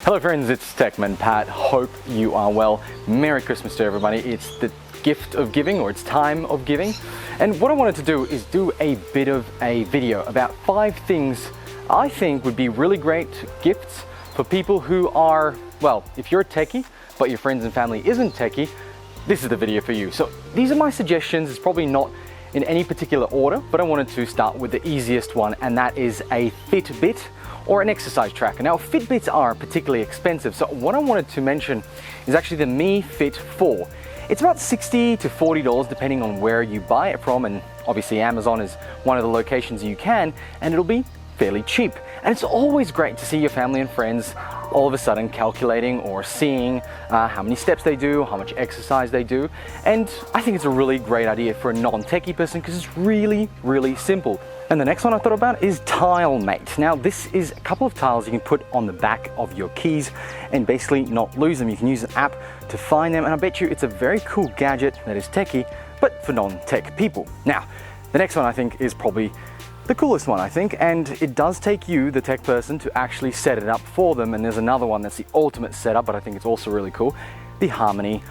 Hello friends, it's Techman Pat. Hope you are well. Merry Christmas to everybody. It's the gift of giving, or it's time of giving. And what I wanted to do is do a bit of a video about 5 things I think would be really great gifts for people who are, well, if you're a techie, but your friends and family isn't techie, this is the video for you. So these are my suggestions. It's probably not in any particular order, but I wanted to start with the easiest one, and that is a Fitbit or an exercise tracker. Now, Fitbits are particularly expensive, so what I wanted to mention is actually the Mi Fit 4. It's about $60 to $40 depending on where you buy it from, and obviously Amazon is one of the locations you can, and it'll be fairly cheap. And it's always great to see your family and friends all of a sudden calculating or seeing how many steps they do, how much exercise they do. And I think it's a really great idea for a non-techie person because it's really, really simple. And the next one I thought about is TileMate. Now, this is a couple of tiles you can put on the back of your keys and basically not lose them. You can use an app to find them, and I bet you it's a very cool gadget that is techie, but for non-tech people. Now, the next one I think is probably the coolest one, I think, and it does take you, the tech person, to actually set it up for them. And there's another one that's the ultimate setup, but I think it's also really cool, the Harmony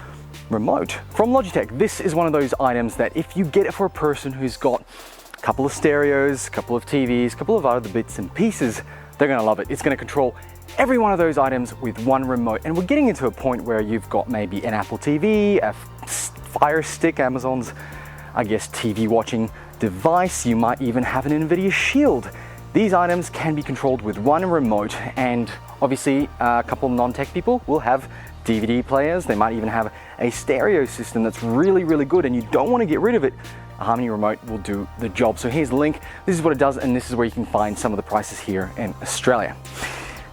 remote from Logitech. This is one of those items that if you get it for a person who's got a couple of stereos, a couple of TVs, a couple of other bits and pieces, they're gonna love it. It's gonna control every one of those items with one remote. And we're getting into a point where you've got maybe an Apple TV, a Fire Stick, Amazon's, I guess, TV watching device. You might even have an NVIDIA Shield. These items can be controlled with one remote, and obviously a couple of non-tech people will have DVD players. They might even have a stereo system that's really, really good, and you don't want to get rid of it. A Harmony remote will do the job. So here's the link. This is what it does, and this is where you can find some of the prices here in Australia.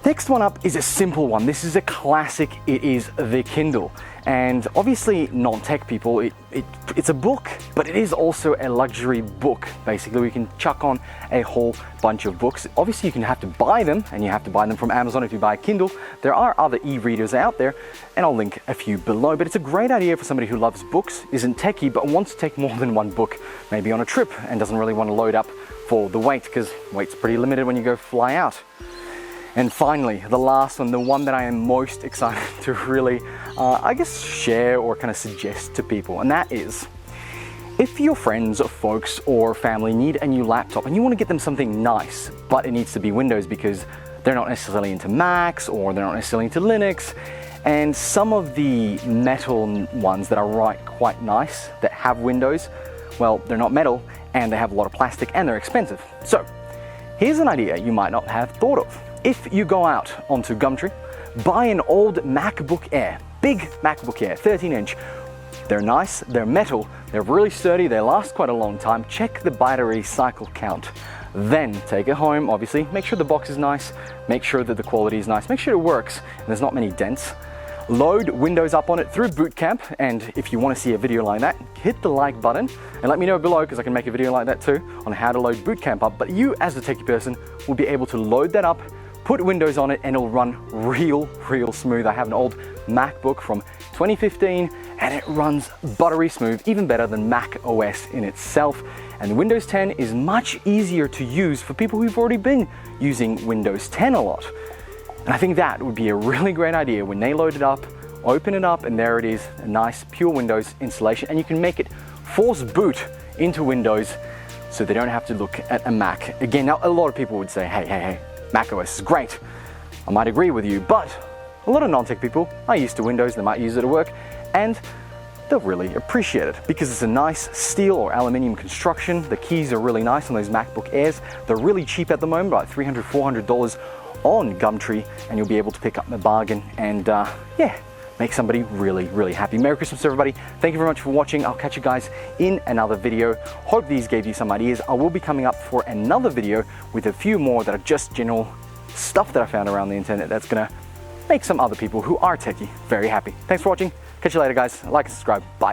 Next one up is a simple one. This is a classic. It is the Kindle. And obviously non-tech people, it's a book, but it is also a luxury book. Basically, we can chuck on a whole bunch of books. Obviously, you can have to buy them, and you have to buy them from Amazon if you buy a Kindle. There are other e-readers out there, and I'll link a few below. But it's a great idea for somebody who loves books, isn't techie, but wants to take more than one book, maybe on a trip, and doesn't really want to load up for the weight, because weight's pretty limited when you go fly out. And finally, the last one, the one that I am most excited to really, I guess, share or kind of suggest to people, and that is, if your friends or folks or family need a new laptop and you want to get them something nice, but it needs to be Windows because they're not necessarily into Macs or they're not necessarily into Linux, and some of the metal ones that are quite nice that have Windows, well, they're not metal and they have a lot of plastic and they're expensive. So here's an idea you might not have thought of. If you go out onto Gumtree, buy an old MacBook Air, big MacBook Air, 13-inch. They're nice, they're metal, they're really sturdy, they last quite a long time. Check the battery cycle count. Then take it home, obviously. Make sure the box is nice, make sure that the quality is nice, make sure it works, and there's not many dents. Load Windows up on it through Boot Camp, and if you want to see a video like that, hit the like button and let me know below, because I can make a video like that too on how to load Boot Camp up. But you, as a techie person, will be able to load that up, put Windows on it, and it'll run real smooth. I have an old MacBook from 2015 and it runs buttery smooth, even better than Mac OS in itself. And Windows 10 is much easier to use for people who've already been using Windows 10 a lot. And I think that would be a really great idea when they load it up, open it up, and there it is, a nice pure Windows installation. And you can make it force boot into Windows so they don't have to look at a Mac. Again, now a lot of people would say, hey, Mac OS is great. I might agree with you, but a lot of non-tech people are used to Windows, they might use it at work, and they'll really appreciate it because it's a nice steel or aluminium construction. The keys are really nice on those MacBook Airs. They're really cheap at the moment, about $300, $400 on Gumtree, and you'll be able to pick up a bargain and yeah, make somebody really happy. Merry Christmas to everybody. Thank you very much for watching. I'll catch you guys in another video. Hope these gave you some ideas. I will be coming up for another video with a few more that are just general stuff that I found around the internet that's gonna make some other people who are techie very happy. Thanks for watching. Catch you later, guys. Like and subscribe. Bye.